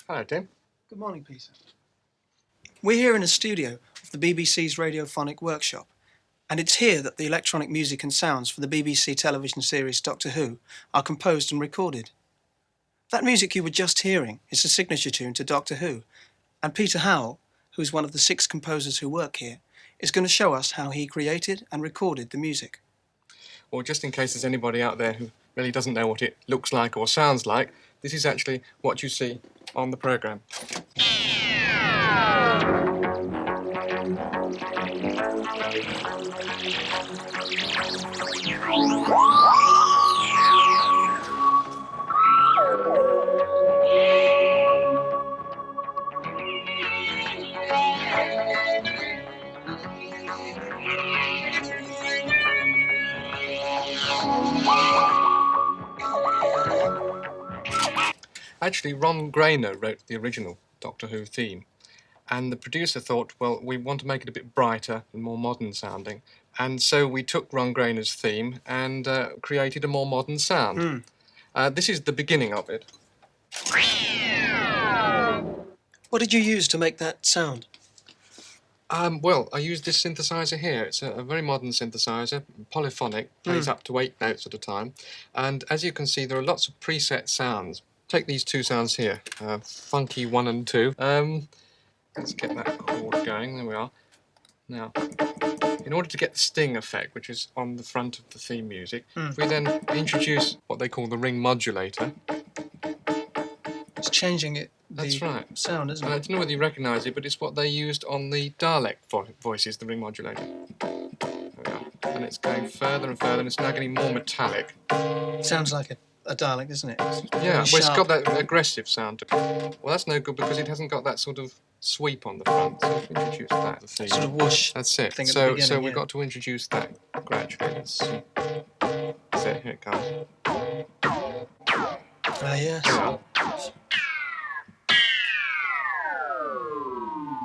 Hello, Tim. Good morning, Peter. We're here in a studio of the BBC's Radiophonic Workshop, and it's here that the electronic music and sounds for the BBC television series Doctor Who are composed and recorded. That music you were just hearing is the signature tune to Doctor Who, and Peter Howell, who is one of the 6 composers who work here, is going to show us how he created and recorded the music. Well, just in case there's anybody out there who really doesn't know what it looks like or sounds like, this is actually what you see on the programme. Actually, Ron Grainer wrote the original Doctor Who theme, and the producer thought, well, we want to make it a bit brighter and more modern sounding, and so we took Ron Grainer's theme and created a more modern sound. This is the beginning of it. What did you use to make that sound? Well, I used this synthesizer here. It's a very modern synthesizer, polyphonic, plays up to 8 notes at a time, and as you can see, there are lots of preset sounds. Take these 2 sounds here, funky 1 and 2. Let's get that chord going, there we are. Now, in order to get the sting effect, which is on the front of the theme music, if we then introduce what they call the ring modulator. It's changing it. That's right. Sound, isn't it? I don't know whether you recognise it, but it's what they used on the Dalek voices, the ring modulator. There we are. And it's going further and further, and it's now getting more metallic. Sounds like a Dalek, doesn't it? Yeah, well, it's got that aggressive sound to it. Well, that's no good because it hasn't got that sort of sweep on the front. So if we introduce that, the theme. Sort of whoosh. That's it. Thing at the So beginning, we've got to introduce that gradually. Let's see. That's it. Here it comes. Yes. Yeah.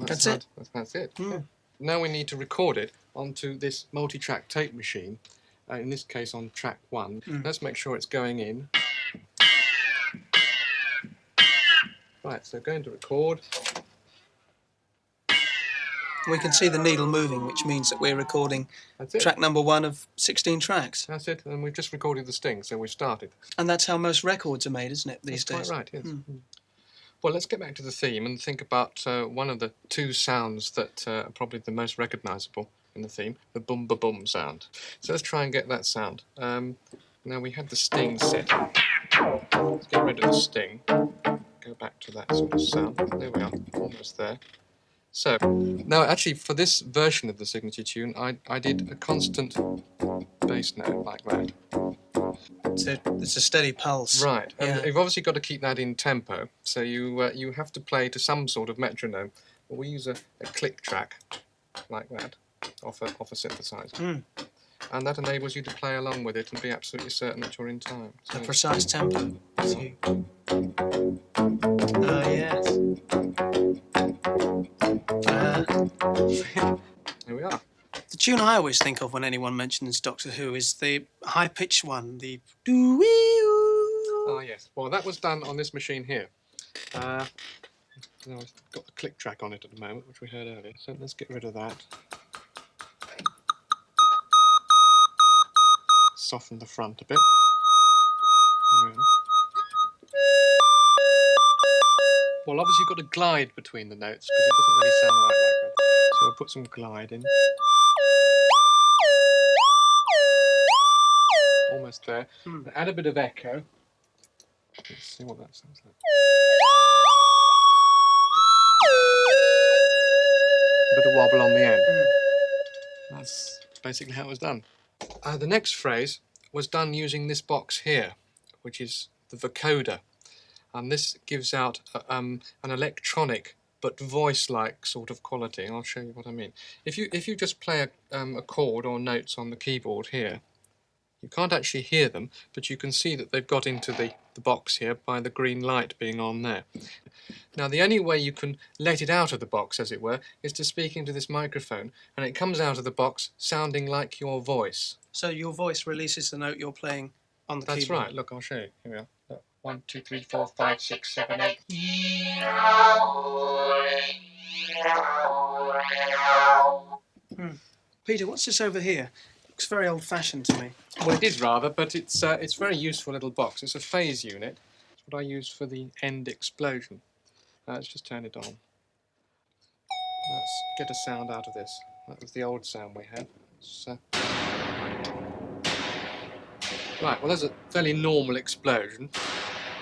That's it. That's it. Yeah. Now we need to record it onto this multi-track tape machine. In this case, on track 1. Let's make sure it's going in. Right, so going to record. We can see the needle moving, which means that we're recording track number 1 of 16 tracks. That's it, and we've just recorded the sting, so we've started. And that's how most records are made, isn't it, these days? That's quite right, yes. Well, let's get back to the theme and think about one of the 2 sounds that are probably the most recognisable in the theme, the boom-ba-boom sound. So let's try and get that sound. Now we had the sting set. Let's get rid of the sting. Go back to that sort of sound. There we are, almost there. So, now actually for this version of the signature tune, I did a constant bass note like that. It's a steady pulse. Right, and Yeah. you've obviously got to keep that in tempo, so you have to play to some sort of metronome. Well, we use a click track like that off a synthesizer. And that enables you to play along with it and be absolutely certain that you're in time. So A precise tempo. Yes. here we are. The tune I always think of when anyone mentions Doctor Who is the high-pitched one, the doo-wee-oo. Ah, yes. Well, that was done on this machine here. I've got the click track on it at the moment, which we heard earlier, so let's get rid of that. Soften the front a bit. Well, obviously you've got to glide between the notes because it doesn't really sound right like that. So we'll put some glide in. Almost there. Add a bit of echo. Let's see what that sounds like. A bit of wobble on the end. That's basically how it was done. The next phrase was done using this box here, which is the vocoder. And this gives out an electronic but voice-like sort of quality. I'll show you what I mean. If you just play a chord or notes on the keyboard here, you can't actually hear them, but you can see that they've got into the box here by the green light being on there. Now, the only way you can let it out of the box, as it were, is to speak into this microphone, and it comes out of the box sounding like your voice. So your voice releases the note you're playing on the keyboard? That's right. Look, I'll show you. Here we are. Look. 1, 2, 3, 4, 5, 6, 7, 8. Peter, what's this over here? Looks very old-fashioned to me. Well, it is rather, but it's a very useful little box. It's a phase unit. It's what I use for the end explosion. Let's just turn it on. Let's get a sound out of this. That was the old sound we had. Right, well, there's a fairly normal explosion,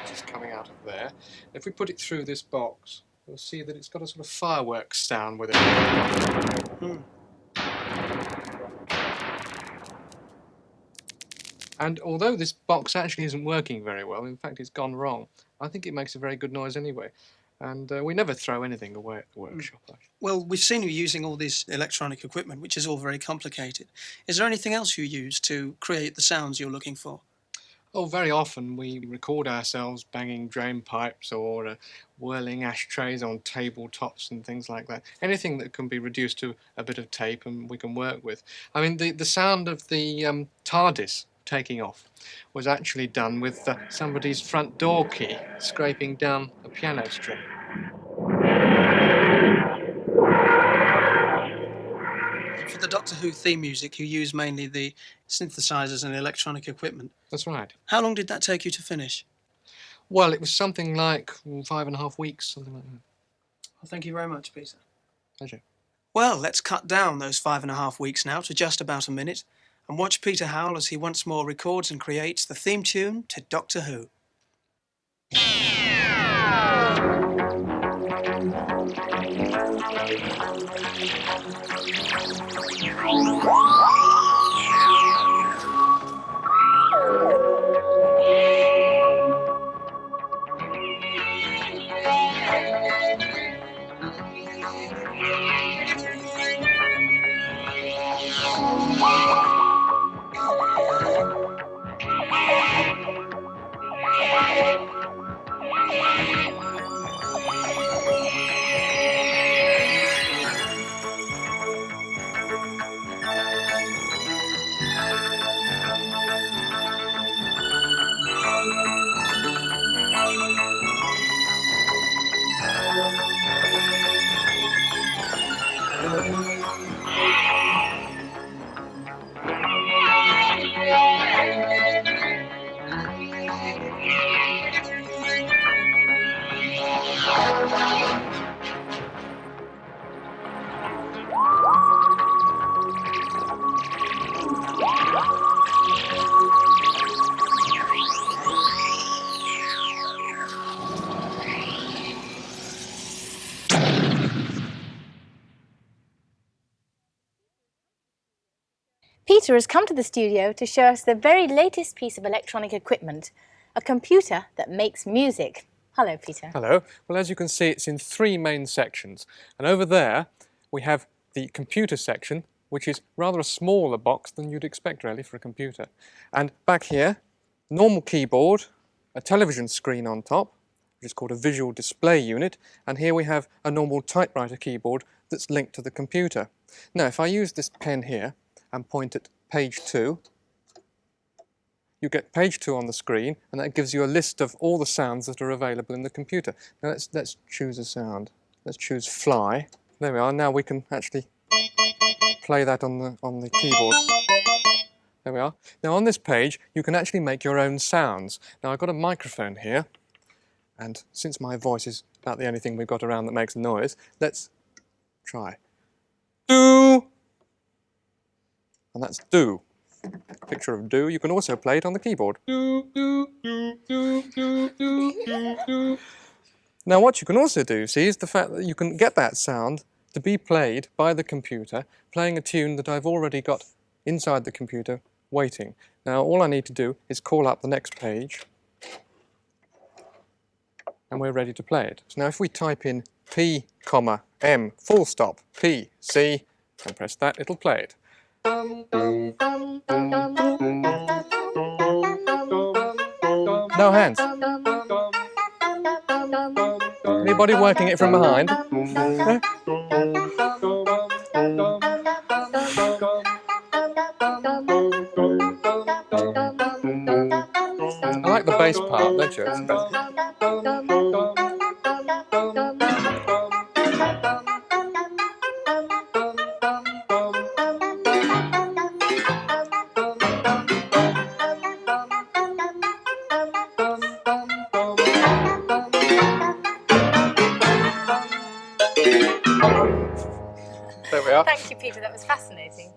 which is coming out of there. If we put it through this box, you'll see that it's got a sort of fireworks sound with it. And although this box actually isn't working very well, in fact it's gone wrong, I think it makes a very good noise anyway. And we never throw anything away at the workshop. Well, we've seen you using all this electronic equipment, which is all very complicated. Is there anything else you use to create the sounds you're looking for? Oh, very often we record ourselves banging drain pipes or whirling ashtrays on tabletops and things like that. Anything that can be reduced to a bit of tape and we can work with. I mean, the sound of the TARDIS taking off was actually done with somebody's front door key scraping down a piano string. For the Doctor Who theme music, you use mainly the synthesizers and electronic equipment. That's right. How long did that take you to finish? Well, it was something like 5.5 weeks, something like that. Well, thank you very much, Peter. Pleasure. Well, let's cut down those 5.5 weeks now to just about a minute and watch Peter Howell as he once more records and creates the theme tune to Doctor Who. Peter has come to the studio to show us the very latest piece of electronic equipment, a computer that makes music. Hello, Peter. Hello. Well, as you can see, it's in 3 main sections. And over there, we have the computer section, which is rather a smaller box than you'd expect, really, for a computer. And back here, normal keyboard, a television screen on top, which is called a visual display unit. And here we have a normal typewriter keyboard that's linked to the computer. Now, if I use this pen here and point at page 2, you get page 2 on the screen, and that gives you a list of all the sounds that are available in the computer. Now let's choose a sound. Let's choose fly. There we are. Now we can actually play that on the keyboard. There we are. Now on this page, you can actually make your own sounds. Now I've got a microphone here, and since my voice is about the only thing we've got around that makes noise, let's try. Do! And that's do. Picture of do. You can also play it on the keyboard. Do, do, do, do, do, do, do, do. Now what you can also do, see, is the fact that you can get that sound to be played by the computer, playing a tune that I've already got inside the computer waiting. Now all I need to do is call up the next page, and we're ready to play it. So now if we type in P, M, full stop, P, C, and press that, it'll play it. No hands. Anybody working it from behind? I like the bass part, don't you? There we are. Thank you, Peter. That was fascinating.